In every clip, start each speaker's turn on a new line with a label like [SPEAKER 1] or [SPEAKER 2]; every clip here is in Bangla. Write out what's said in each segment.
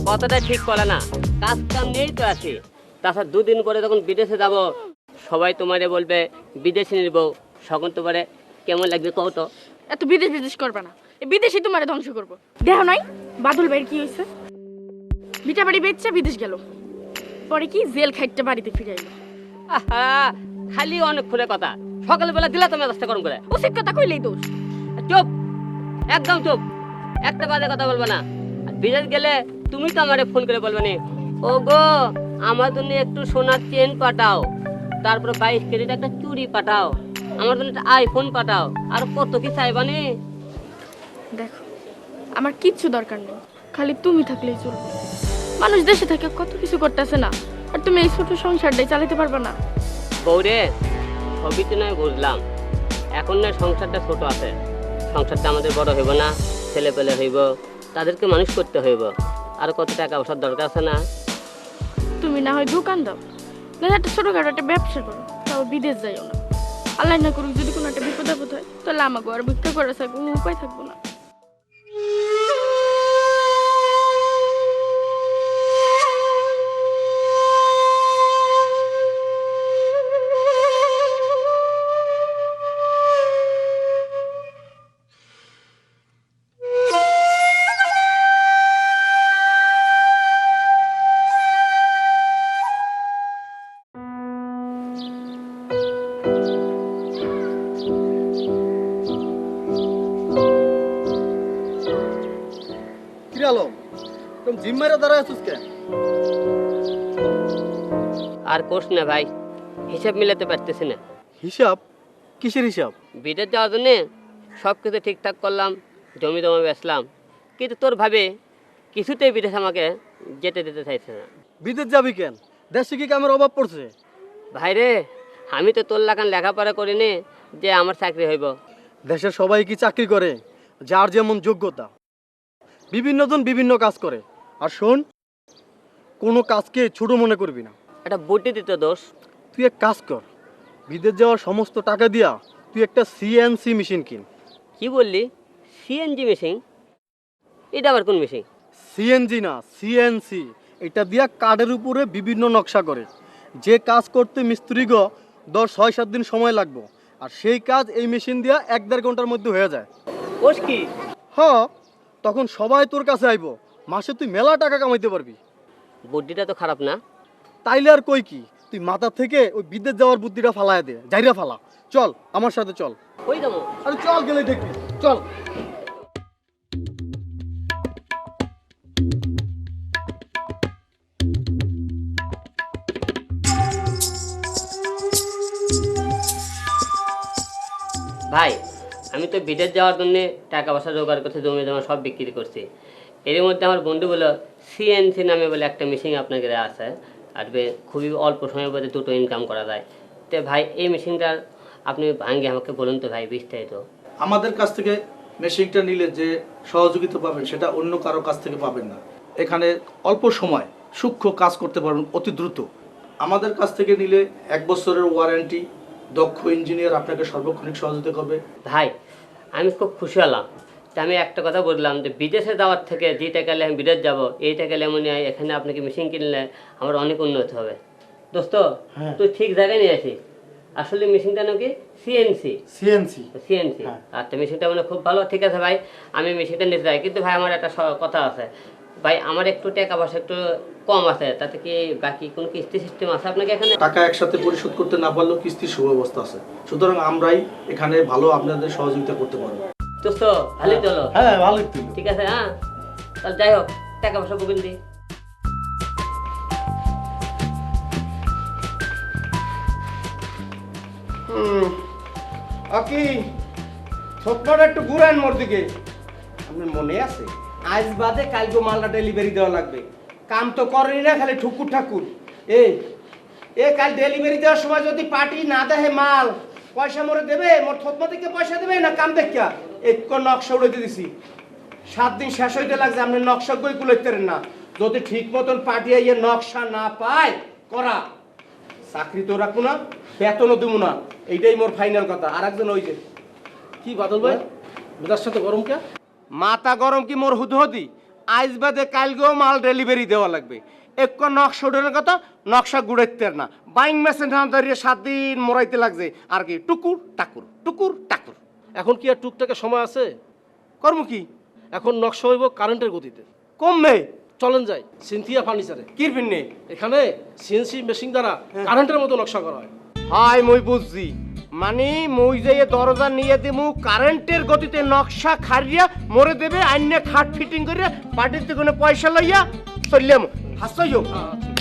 [SPEAKER 1] কথাটা ঠিক করে না, কাজ কাম নেই তো আছে। তাছাড়া দুদিন পরে যখন বিদেশে যাব, সবাই তোমারে বলবে বিদেশে নিব, তখন তোমারে কেমন লাগবে কও তো?
[SPEAKER 2] এত বিদেশ বিদেশ করবে না, এই বিদেশি তোমারে ধ্বংস করবো। দেখো নাই বাদল ভাইয়ের কি হয়েছে? বিটা বাড়ি বেচছে বিদেশ গেল, পরে কি জেল খাইতে বাড়িতে ফিরে এলো।
[SPEAKER 1] আহা, খালি অনেক খুলে কথা, সকালবেলা দিলা তুমি রাস্তা গরম করে।
[SPEAKER 2] উচিত কথা কইলেই দোষ।
[SPEAKER 1] চুপ, একদম চুপ, একটা বাজে কথা বলবে না। আর বিদেশ গেলে তুমি তো আমারে ফোন করে বলবে নি, ও গো আমার জন্য একটু সোনার চেন পাঠাও, তারপরে 22 ক্যারেট একটা চুড়ি পাঠাও, আমার জন্য একটা আইফোন পাঠাও, আর কত কি চাইবানি।
[SPEAKER 2] দেখো আমার কিচ্ছু দরকার নেই, খালি তুমি থাকলেই চলবে। মানুষ দেশে থেকে কত কিছু করতেছে না, আর তুমি এই ছোট সংসারটাই চালাতে পারবে না।
[SPEAKER 1] বৌরে, সবই তো নয় বুঝলাম, এখন নয় সংসারটা ছোট আছে, সংসারটা আমাদের বড় হইব না, ছেলে পেলে হইব, তাদেরকে মানুষ করতে হইব, আর কত টাকা পয়সার দরকার আছে না?
[SPEAKER 2] তুমি না হয় দোকান দাও, না একটা ছোটখাটো একটা ব্যবসা করো, তাও বিদেশ যাইও না। আল্লাহ না করুক যদি কোনো একটা বিপদ আপদ হয়, তাহলে আমাকে আর ভিক্ষা করে কোনো উপায় থাকবো না।
[SPEAKER 1] আর কোষ না ভাই, হিসাব মিলাতে পারতেছি না।
[SPEAKER 3] হিসাব? কিসের হিসাব?
[SPEAKER 1] বিদেশ যাওয়ার জন্যে সব কিছু ঠিকঠাক করলাম, জমি জমা বেচলাম, কিন্তু তোর ভাবে কিছুতেই বিদেশ আমাকে যেতে দিতে চাইছে না।
[SPEAKER 3] বিদেশ যাবি কেন? দেশে কি কামের অভাব পড়ছে?
[SPEAKER 1] ভাইরে, আমি তো তোর লাগান লেখাপড়া করিনি যে আমার চাকরি হইব।
[SPEAKER 3] দেশের সবাই কি চাকরি করে? যার যেমন যোগ্যতা, বিভিন্ন জন বিভিন্ন কাজ করে। আর শোন, কোনো কাজকে ছোট মনে করবি না।
[SPEAKER 1] একটা বুদ্ধি দিত দোষ।
[SPEAKER 3] তুই এক কাজ কর, বিদেশ যাওয়ার সমস্ত টাকা দিয়া তুই একটা সিএনসি মেশিন কিন।
[SPEAKER 1] কি বললি? CNG machine? এটা আবার কোন মেশিন?
[SPEAKER 3] সিএনজি না, সিএনসি। এটা দিয়া কার্ডের উপরে বিভিন্ন নকশা করে। যে কাজ করতে মিস্ত্রিগ 10-6-7 দিন সময় লাগবে, আর সেই কাজ এই মেশিন দিয়া 1-1.5 ঘন্টার মধ্যে হয়ে যায়।
[SPEAKER 1] কোষ কি?
[SPEAKER 3] হ্যাঁ, তখন সবাই তোর কাছে আইব, মাসে তুই মেলা টাকা কামাইতে পারবি।
[SPEAKER 1] বুদ্ধিটা তো খারাপ না।
[SPEAKER 3] তাইলে আর কই কি, তুই মাথা থেকে ওই বিদেশ যাওয়ার বুদ্ধিটা ফালায় দে, জাইরা ফালা। চল আমার সাথে চল।
[SPEAKER 1] ওই যাবো।
[SPEAKER 3] আরে চল, গেলে দেখবি। চল।
[SPEAKER 1] ভাই, আমি তো বিদেশ যাওয়ার জন্য টাকা পয়সা জোগাড় করছি, জমি জমা সব বিক্রি করছি। এর মধ্যে আমার বন্ধু বলল সিএনসি নামে বলে একটা মেশিন আপনার কাছে আছে, আর খুবই অল্প সময়ের মধ্যে দুটো ইনকাম করা যায়। তো ভাই এই মেশিনটার আপনি ভাঙ্গে আমাকে বলুন তো ভাই, বিস্তারিত।
[SPEAKER 4] আমাদের কাছ থেকে মেশিনটা নিলে যে সহযোগিতা পাবেন সেটা অন্য কারো কাছ থেকে পাবেন না। এখানে অল্প সময় সূক্ষ্ম কাজ করতে পারবেন অতি দ্রুত। আমাদের কাছ থেকে নিলে 1 বছরের ওয়ারেন্টি, দক্ষ ইঞ্জিনিয়ার আপনাকে সর্বক্ষণিক সহযোগিতা করবে।
[SPEAKER 1] ভাই আমি খুব খুশি হলাম। তা আমি একটা কথা বললাম যে বিদেশে যাওয়ার থেকে যে টাকা আমি বিদেশ যাবো, এই টাকা এমন এখানে আপনাকে মেশিন কিনলে আমার অনেক উন্নতি হবে। দোস্ত, তুই ঠিক জায়গায় নিয়ে আসিস। আসলে মেশিনটা নাকি সিএনসি।
[SPEAKER 3] সিএনসি?
[SPEAKER 1] সিএনসি। আচ্ছা, মেশিনটা মানে খুব ভালো। ঠিক আছে ভাই, আমি মেশিনটা নিতে যাই, কিন্তু ভাই আমার একটা কথা আছে। ভাই আমার একটু টাকা পয়সা একটু কম আছে, তাতে কি বাকি কোনো কিস্তি সিস্টেম আছে আপনাকে এখানে?
[SPEAKER 4] টাকা একসাথে পরিশোধ করতে না পারলেও কিস্তির সুব্যবস্থা আছে, সুতরাং আমরাই এখানে ভালো আপনাদের সহযোগিতা করতে পারবো।
[SPEAKER 1] দোস্ত ভালোই চলো।
[SPEAKER 4] হ্যাঁ, ভালোই।
[SPEAKER 1] ঠিক আছে, হ্যাঁ তাহলে যাই হোক, টাকা পয়সা বুকিং দিই।
[SPEAKER 5] আকি ছোট্টটা একটু ঘুরান মোর দিকে। আপনার মনে আছে আজ বাদে কালকে মালটা ডেলিভারি দেওয়া লাগবে? কাম তো করেনি না, খালি ঠুকুর ঠাকুর। কাল ডেলিভারি দেওয়ার সময় যদি পার্টি না দেয় মাল, পয়সা মোরে দেবে? মোর থতমা থেকে পয়সা দেবে না কাম দেখিয়া? এক নকশা উড়াইতে দিছি, 7 দিন শেষ হইতে লাগছে, আপনি নকশা গই কুলাইতেন না। যদি ঠিক মতন পার্টি আইয়ে নকশা না পায় করা, চাকরি তো রাখবো না, বেতনও দেবো না। এইটাই মোর ফাইনাল কথা। আর একজন ওই যে
[SPEAKER 4] কি বাদল ভাই, মেজাজ সাথে গরম কে?
[SPEAKER 5] মাথা গরম কি মোর হুদহদি? আজ বাদে কালকেও মাল ডেলিভারি দেওয়া লাগবে। এক নকশা উঠানোর কথা, নকশা গুড়াইতে না, বাইং মেশিন দাঁড়িয়ে 7 দিন মোড়াইতে লাগছে। আর কি টুকুর টাকুর টুকুর টাকুর।
[SPEAKER 3] এখন কি আর টুকটাকে সময় আছে?
[SPEAKER 5] কর্ম কি
[SPEAKER 3] এখন নকশা হইব কারেন্টের গতিতে।
[SPEAKER 5] কমবে?
[SPEAKER 3] চলেন যাই সিনথিয়া ফার্নিচারে।
[SPEAKER 5] কিরবিন নে
[SPEAKER 3] এখানে সিএনসি মেশিন দ্বারা কারেন্টের মতো নকশা করা হয়।
[SPEAKER 5] হাই মই বুঝছি, মানে মই যে দরজা নিয়ে দিমু কারেন্টের গতিতে নকশা খারিয়া মরে দেবে, আইনে খাট ফিটিং করিয়া পার্টিতে কোনো পয়সা লইয়া চললাম। হাসইও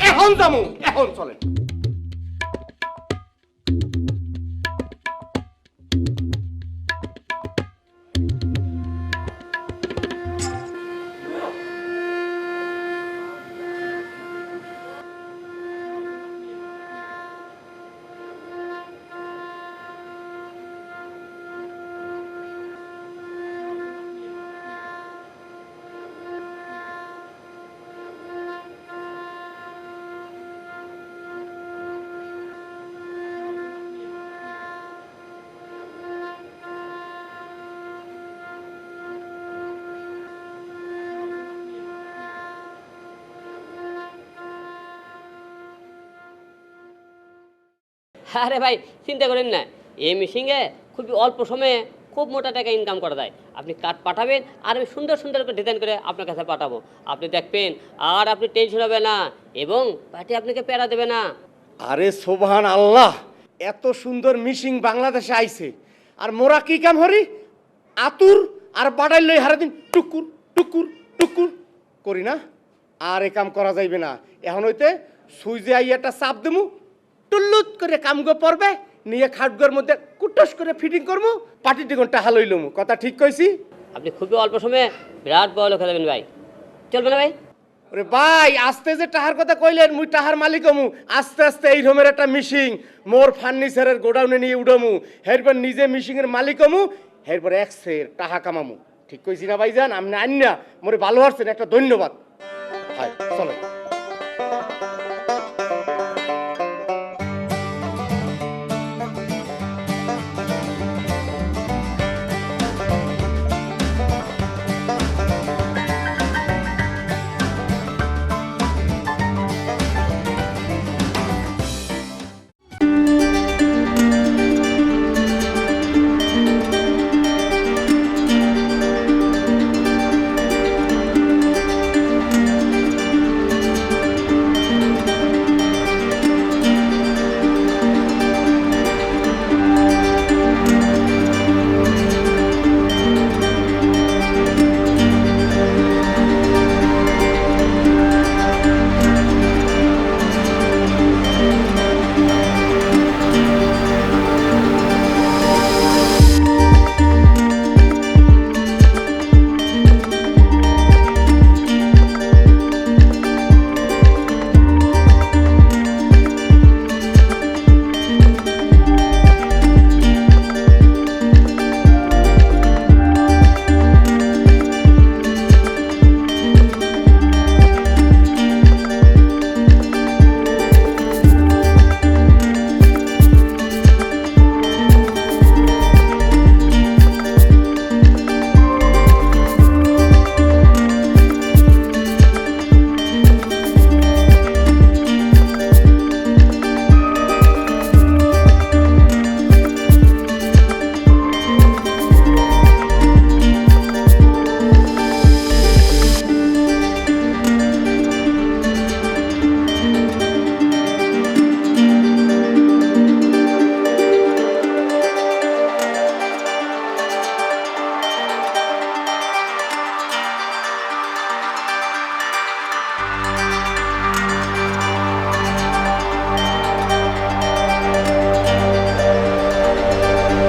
[SPEAKER 5] এখন যামু, এখন চলেন।
[SPEAKER 1] আরে ভাই চিন্তা করেন না, এই মেশিনে খুবই অল্প সময়ে খুব মোটা টাকা ইনকাম করা যায়। আপনি কাঠ পাঠাবেন আর আমি সুন্দর সুন্দর করে ডিজাইন করে আপনার কাছে পাঠাবো, আপনি দেখবেন আর আপনি টেনশন হবে না এবং পার্টি আপনাকে প্যারা দেবে না।
[SPEAKER 5] আরে সোবহান আল্লাহ, এত সুন্দর মিশিং বাংলাদেশে আইছে, আর মোরা কি কাম হরি আতুর আর বাড়াই লই হারা দিন টুকুর টুকুর টুকুর করি না। আর এ কাম করা যাইবে না। এখন হইতে সুইজে আইয়াটা চাপ দেবো, টুল্লুত করে কামগো পড়বে, নিয়ে খাটগোর মধ্যে কুটস করে ফিটিং করবো, পার্টি টিকনটা হালইলমু। কথা ঠিক কইছি?
[SPEAKER 1] আপনি খুবই অল্প সময়ে বিরাট বড় লোক হয়ে যাবেন ভাই, চলবে না ভাই?
[SPEAKER 5] ওরে ভাই, আস্তে যে টাহার কথা কইলেন, মুই টাহার মালিক হমু। আস্তে আস্তে এই রকমের একটা মিশিং মোর ফার্নিচারের গোডাউনে নিয়ে উঠামু, এরপর নিজে মিশিংয়ের মালিক হমু, এরপর একসের টাহা কামামু। ঠিক কইছি না ভাইজান? আপনি আন্যা মোরে ভালো হারছেন, একটা ধন্যবাদ। হাই চলো।